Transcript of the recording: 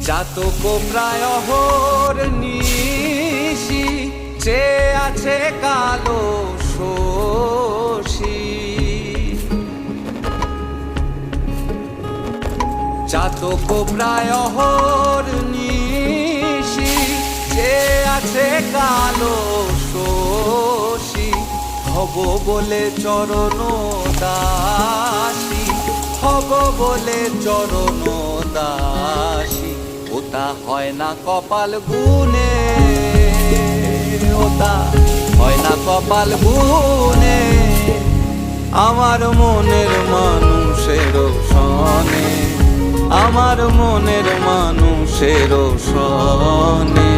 চাতক প্রায় অহর নিশি চেয়ে আছে কালো শশী। চাতক প্রায় অহর নিশি চেয়ে আছে কালো শশী। হব বলে চরণ দাসী, হব বলে চরণ দাসী। ওটা হয় না কপাল গুনে, ওটা হয় না কপাল গুনে। আমার মনের মানুষের সনে, আমার মনের মানুষের সনে।